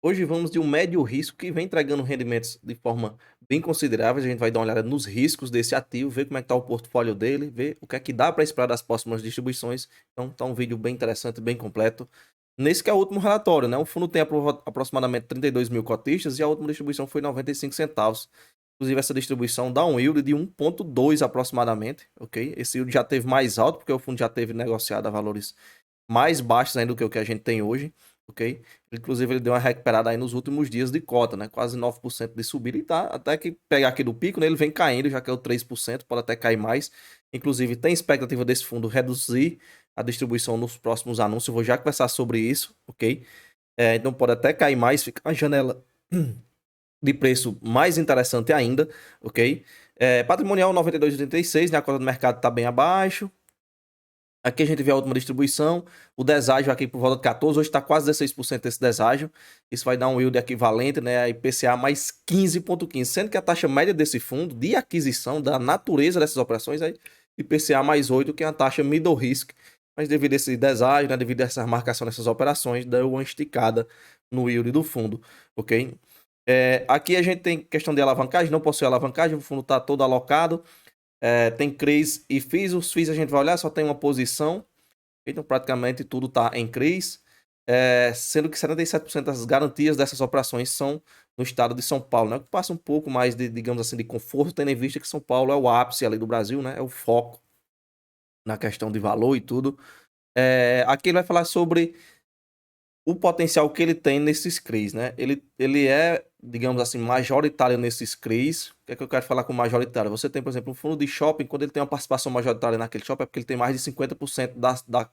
Hoje vamos de um médio risco que vem entregando rendimentos de forma bem considerável. A gente vai dar uma olhada nos riscos desse ativo, ver como é que está o portfólio dele, ver o que é que dá para esperar das próximas distribuições. Então, tá um vídeo bem interessante, bem completo. Nesse que é o último relatório, né? O fundo tem aproximadamente 32 mil cotistas e a última distribuição foi 95 centavos. Inclusive, essa distribuição dá um yield de 1,2 aproximadamente, ok? Esse yield já teve mais alto, porque o fundo já teve negociado a valores mais baixos ainda do que o que a gente tem hoje, ok? Inclusive, ele deu uma recuperada aí nos últimos dias de cota, né? Quase 9% de subida e tá, até que pegar aqui do pico, né? Ele vem caindo, já que é o 3%, pode até cair mais. Inclusive, tem expectativa desse fundo reduzir a distribuição nos próximos anúncios. Eu vou já conversar sobre isso, ok? Então pode até cair mais, fica uma janela de preço mais interessante ainda, ok? Patrimonial 92,86, né? A cota do mercado está bem abaixo. Aqui a gente vê a última distribuição, o deságio aqui por volta de 14, hoje está quase 16% esse deságio. Isso vai dar um yield equivalente, né, a IPCA mais 15,15, sendo que a taxa média desse fundo de aquisição, da natureza dessas operações, é IPCA mais 8, que é a taxa middle risk. Mas devido a esse deságio, né, devido a essa marcação dessas operações, deu uma esticada no yield do fundo, ok? Aqui a gente tem questão de alavancagem, não possui alavancagem, o fundo está todo alocado. Tem CRIs e FIIs. Os FIIs a gente vai olhar, só tem uma posição. Então, praticamente tudo está em CRIs. Sendo que 77% das garantias dessas operações são no estado de São Paulo, né? Que passa um pouco mais de, digamos assim, de conforto, tendo em vista que São Paulo é o ápice ali do Brasil, né? É o foco na questão de valor e tudo. Aqui ele vai falar sobre o potencial que ele tem nesses CRIs, né? Ele é, digamos assim, majoritário nesses CRIs. O que é que eu quero falar com majoritário? Você tem, por exemplo, um fundo de shopping, quando ele tem uma participação majoritária naquele shopping, é porque ele tem mais de 50%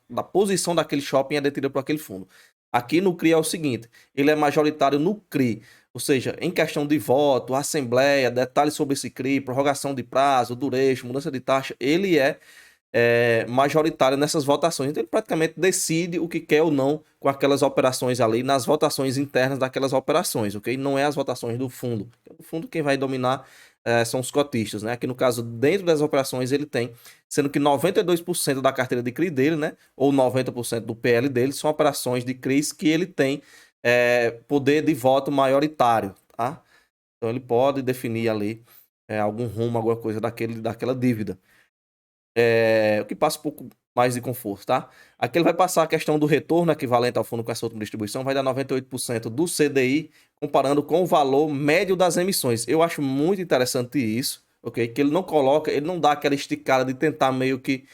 da posição daquele shopping é detida por aquele fundo. Aqui no CRI é o seguinte, ele é majoritário no CRI, ou seja, em questão de voto, assembleia, detalhes sobre esse CRI, prorrogação de prazo, duration, mudança de taxa, ele é majoritário nessas votações. Então, ele praticamente decide o que quer ou não com aquelas operações ali, nas votações internas daquelas operações, ok? Não é as votações do fundo. O fundo, quem vai dominar são os cotistas, né? Aqui no caso, dentro das operações, ele tem, sendo que 92% da carteira de CRI dele, né? Ou 90% do PL dele, são operações de CRIs que ele tem poder de voto maioritário, tá? Então, ele pode definir ali algum rumo, alguma coisa daquela dívida. O que passa um pouco mais de conforto, tá? Aqui ele vai passar a questão do retorno equivalente ao fundo com essa última distribuição, vai dar 98% do CDI, comparando com o valor médio das emissões. Eu acho muito interessante isso, ok? Que ele não coloca, ele não dá aquela esticada de tentar meio que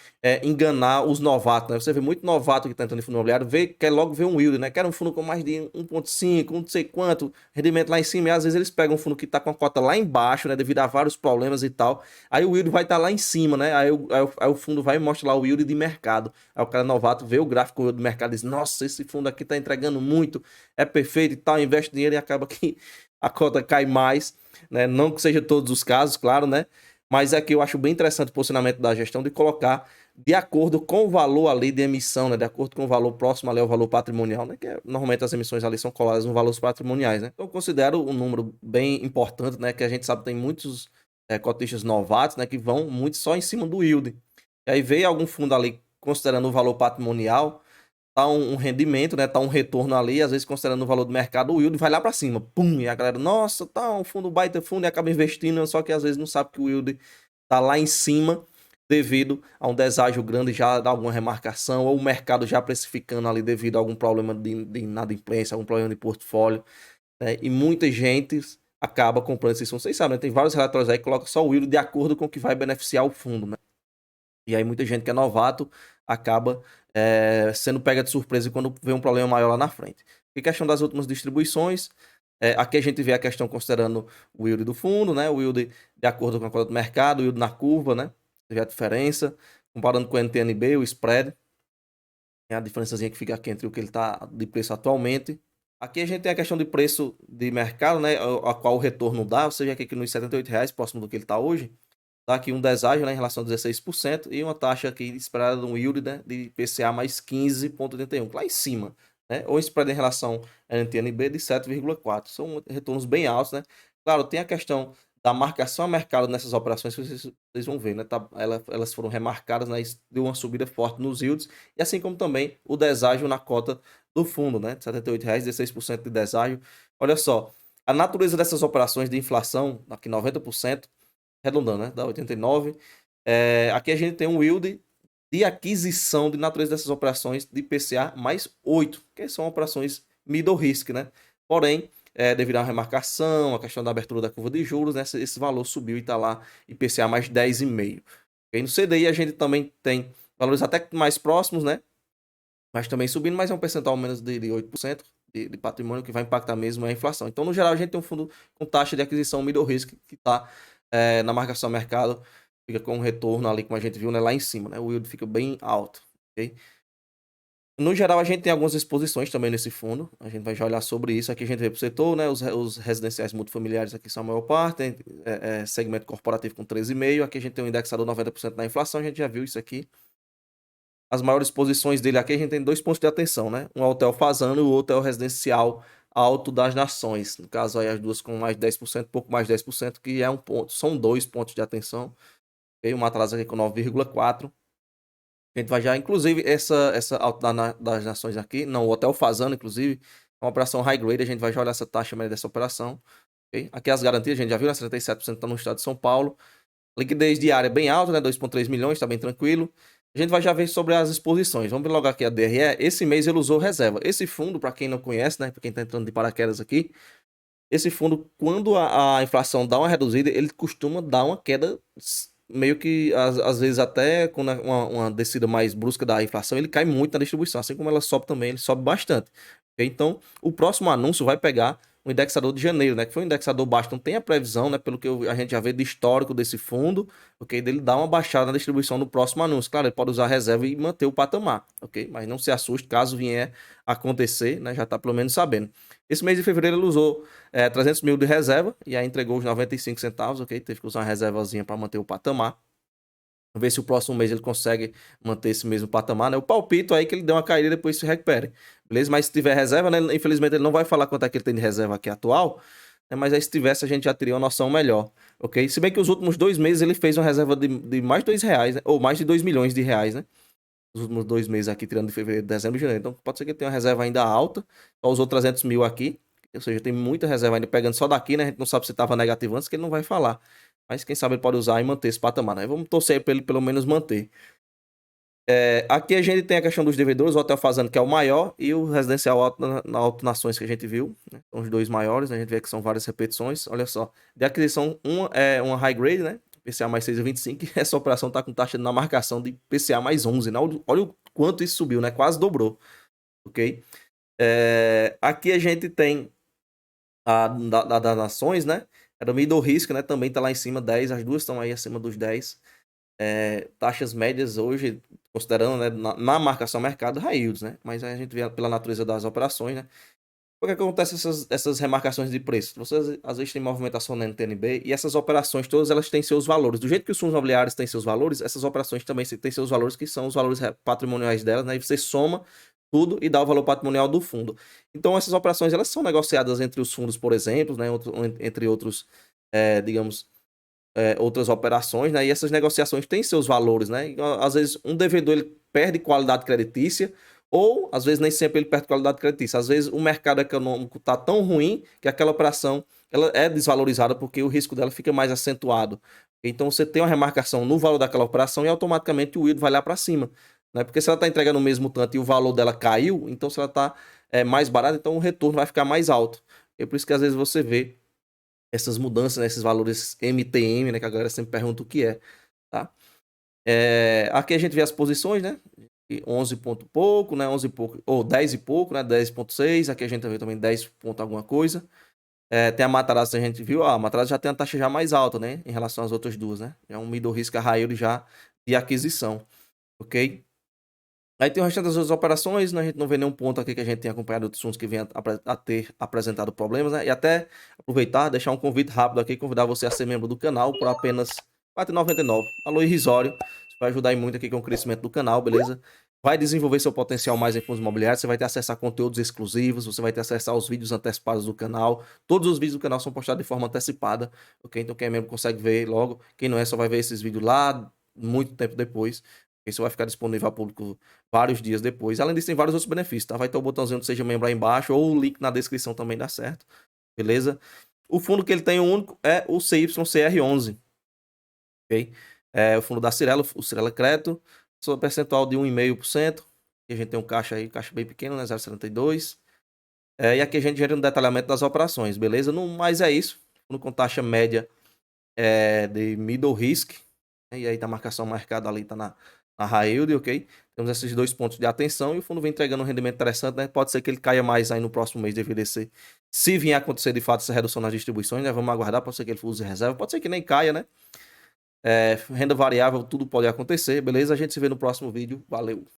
enganar os novatos, né? Você vê muito novato que está entrando em fundo imobiliário, quer logo ver um yield, né? Quer um fundo com mais de 1,5, não sei quanto, rendimento lá em cima, e às vezes eles pegam um fundo que está com a cota lá embaixo, né? Devido a vários problemas e tal. Aí o yield vai estar lá em cima, né? Aí o fundo vai mostrar lá o yield de mercado. Aí o cara novato vê o gráfico do mercado e diz: Nossa, esse fundo aqui está entregando muito, é perfeito e tal, investe dinheiro e acaba que a cota cai mais, né? Não que seja todos os casos, claro, né? Mas aqui eu acho bem interessante o posicionamento da gestão de colocar de acordo com o valor ali de emissão, né? De acordo com o valor próximo ali ao valor patrimonial, né? Normalmente as emissões ali são coladas nos valores patrimoniais, né? Então eu considero um número bem importante, né? Que a gente sabe que tem muitos cotistas novatos, né, que vão muito só em cima do yield. E aí veio algum fundo ali considerando o valor patrimonial, tá um rendimento, né, tá um retorno ali, às vezes considerando o valor do mercado, o yield vai lá para cima, pum, e a galera, nossa, tá um fundo baita fundo e acaba investindo, só que às vezes não sabe que o yield tá lá em cima devido a um deságio grande já de alguma remarcação ou o mercado já precificando ali devido a algum problema de inadimplência, algum problema de portfólio, né? E muita gente acaba comprando esses fundos. Vocês sabem, né? Tem vários relatórios aí que colocam só o yield de acordo com o que vai beneficiar o fundo, né? E aí muita gente que é novato acaba sendo pega de surpresa quando vê um problema maior lá na frente. E questão das últimas distribuições, aqui a gente vê a questão considerando o yield do fundo, né? O yield de acordo com a cota do mercado, o yield na curva, né? Você vê a diferença, comparando com o NTNB, o spread, é a diferençazinha que fica aqui entre o que ele está de preço atualmente. Aqui a gente tem a questão de preço de mercado, né, a qual o retorno dá. Você vê aqui nos R$ 78, próximo do que ele está hoje. Dá aqui um deságio, né, em relação a 16% e uma taxa aqui esperada de um yield, né, de IPCA mais 15,81, lá em cima. Né, ou spread em relação a NTNB de 7,4. São retornos bem altos, né? Claro, tem a questão da marcação a mercado nessas operações que vocês vão ver, né? Elas foram remarcadas, né? Deu uma subida forte nos yields, e assim como também o deságio na cota do fundo, né? R$ 78,00, 16% de deságio. Olha só, a natureza dessas operações de inflação, aqui 90%, arredondando, né? Dá 89. Aqui a gente tem um yield de aquisição de natureza dessas operações de IPCA mais 8, que são operações middle risk, né? Porém, devido à remarcação, a questão da abertura da curva de juros, né, esse valor subiu e está lá IPCA mais 10,5. Okay? No CDI a gente também tem valores até mais próximos, né? Mas também subindo, mas é um percentual menos de 8% de patrimônio que vai impactar mesmo a inflação. Então, no geral, a gente tem um fundo com taxa de aquisição middle risk que está na marcação mercado, fica com um retorno ali, como a gente viu, né, lá em cima, né? O yield fica bem alto, ok? No geral, a gente tem algumas exposições também nesse fundo. A gente vai já olhar sobre isso. Aqui a gente vê para o setor, né? Os residenciais multifamiliares aqui são a maior parte. Tem, segmento corporativo com 13,5%. Aqui a gente tem um indexador 90% da inflação. A gente já viu isso aqui. As maiores posições dele aqui, a gente tem 2 pontos de atenção, né? Um é o hotel Fazano e o outro é o residencial Alto das Nações. No caso aí, as duas com mais de 10%, pouco mais de 10%, que é um ponto. São 2 pontos de atenção. Okay? O Matarazzo aqui com 9,4%. A gente vai já, inclusive, essa Alto das Nações aqui, não, o Hotel Fazano, inclusive, é uma operação high grade, a gente vai já olhar essa taxa média dessa operação. Okay? Aqui as garantias, a gente já viu, né? 77% está no estado de São Paulo. Liquidez diária bem alta, né? 2,3 milhões, está bem tranquilo. A gente vai já ver sobre as exposições. Vamos logo aqui a DRE. Esse mês ele usou reserva. Esse fundo, para quem não conhece, né? Para quem está entrando de paraquedas aqui, esse fundo, quando a inflação dá uma reduzida, ele costuma dar uma queda meio que, às vezes, até com uma descida mais brusca da inflação, ele cai muito na distribuição. Assim como ela sobe também, ele sobe bastante. Okay? Então, o próximo anúncio vai pegar o indexador de janeiro, né? Que foi um indexador baixo. Então, tem a previsão, né? Pelo que a gente já vê de histórico desse fundo, ok? Dele dar uma baixada na distribuição no próximo anúncio. Claro, ele pode usar a reserva e manter o patamar, ok? Mas não se assuste caso vier acontecer, né? Já está pelo menos sabendo. Esse mês de fevereiro ele usou 300 mil de reserva e aí entregou os 95 centavos, ok? Teve que usar uma reservazinha para manter o patamar. Vamos ver se o próximo mês ele consegue manter esse mesmo patamar, né? O palpito aí que ele deu uma caída e depois se recupere, beleza? Mas se tiver reserva, né? Infelizmente ele não vai falar quanto é que ele tem de reserva aqui atual, né? Mas aí se tivesse a gente já teria uma noção melhor, ok? Se bem que os últimos 2 meses ele fez uma reserva de mais de R$ 2, né? Ou mais de 2 milhões de reais, né? Os últimos 2 meses aqui, tirando de fevereiro, dezembro e janeiro. Então pode ser que ele tenha uma reserva ainda alta, só usou 300 mil aqui, ou seja, tem muita reserva ainda pegando só daqui, né? A gente não sabe se estava negativo antes, que ele não vai falar. Mas quem sabe ele pode usar e manter esse patamar, né? Vamos torcer para ele pelo menos manter. Aqui a gente tem a questão dos devedores, o Hotel Fazano, que é o maior, e o Residencial Alto Nações, que a gente viu, né? São os dois maiores, né? A gente vê que são várias repetições. Olha só, de aquisição, uma high grade, né? PCA mais 6,25, e essa operação está com taxa na marcação de PCA mais 11, né? Olha o quanto isso subiu, né? Quase dobrou, ok? Aqui a gente tem das Nações, né? Era o middle risk, né? Também tá lá em cima, 10. As duas estão aí acima dos 10. Taxas médias hoje, considerando, né, na marcação mercado, high yields, né? Mas a gente vê pela natureza das operações, né? Por que acontece essas remarcações de preço? Você às vezes tem movimentação na NTNB e essas operações todas elas têm seus valores. Do jeito que os fundos imobiliários têm seus valores, essas operações também têm seus valores, que são os valores patrimoniais delas, né? E você soma tudo e dá o valor patrimonial do fundo. Então essas operações elas são negociadas entre os fundos, por exemplo, né? Entre outros, digamos, outras operações, né? E essas negociações têm seus valores, né? E, às vezes um devedor ele perde qualidade creditícia, ou às vezes nem sempre ele perde qualidade creditícia. Às vezes o mercado econômico está tão ruim que aquela operação ela é desvalorizada porque o risco dela fica mais acentuado. Então você tem uma remarcação no valor daquela operação e automaticamente o yield vai lá para cima, né? Porque se ela está entregando o mesmo tanto e o valor dela caiu, então se ela está mais barata, então o retorno vai ficar mais alto. É por isso que às vezes você vê essas mudanças, né, esses valores MTM, né, que a galera sempre pergunta o que é, tá? Aqui a gente vê as posições, né? 11 ponto pouco, né? 11 e pouco, ou 10 e pouco, né? 10,6. Aqui a gente vê também 10 ponto alguma coisa. Tem a Matarazzo que a gente viu, a Matarazzo já tem a taxa já mais alta, né? Em relação às outras duas, né? É um middle risk high yield já de aquisição, ok? Aí tem o restante das outras operações, né? A gente não vê nenhum ponto aqui que a gente tenha acompanhado outros fundos que venham a ter apresentado problemas, né? E até aproveitar, deixar um convite rápido aqui, convidar você a ser membro do canal por apenas R$ 4,99. Valor irrisório. Isso vai ajudar muito aqui com o crescimento do canal, beleza? Vai desenvolver seu potencial mais em fundos imobiliários, você vai ter acesso a conteúdos exclusivos, você vai ter acesso aos vídeos antecipados do canal. Todos os vídeos do canal são postados de forma antecipada, ok? Então quem é membro consegue ver logo. Quem não é, só vai ver esses vídeos lá muito tempo depois. Isso vai ficar disponível ao público vários dias depois. Além disso, tem vários outros benefícios, tá? Vai ter o botãozinho do Seja Membro aí embaixo, ou o link na descrição também dá certo, beleza? O fundo que ele tem, o único, é o CYCR11, ok? É o fundo da Cirela, o Cirela Crédito, sua percentual de 1,5%, e a gente tem um caixa aí, caixa bem pequeno, né? 0,72. E aqui a gente gera um detalhamento das operações, beleza? Mas é isso. Fundo com taxa média de middle risk, né? E aí tá a marcação marcada ali, tá na high yield, ok? Temos esses 2 pontos de atenção e o fundo vem entregando um rendimento interessante, né? Pode ser que ele caia mais aí no próximo mês de VDC. Se vier a acontecer de fato essa redução nas distribuições, né? Vamos aguardar, pode ser que ele use reserva, pode ser que nem caia, né? Renda variável, tudo pode acontecer, beleza? A gente se vê no próximo vídeo. Valeu!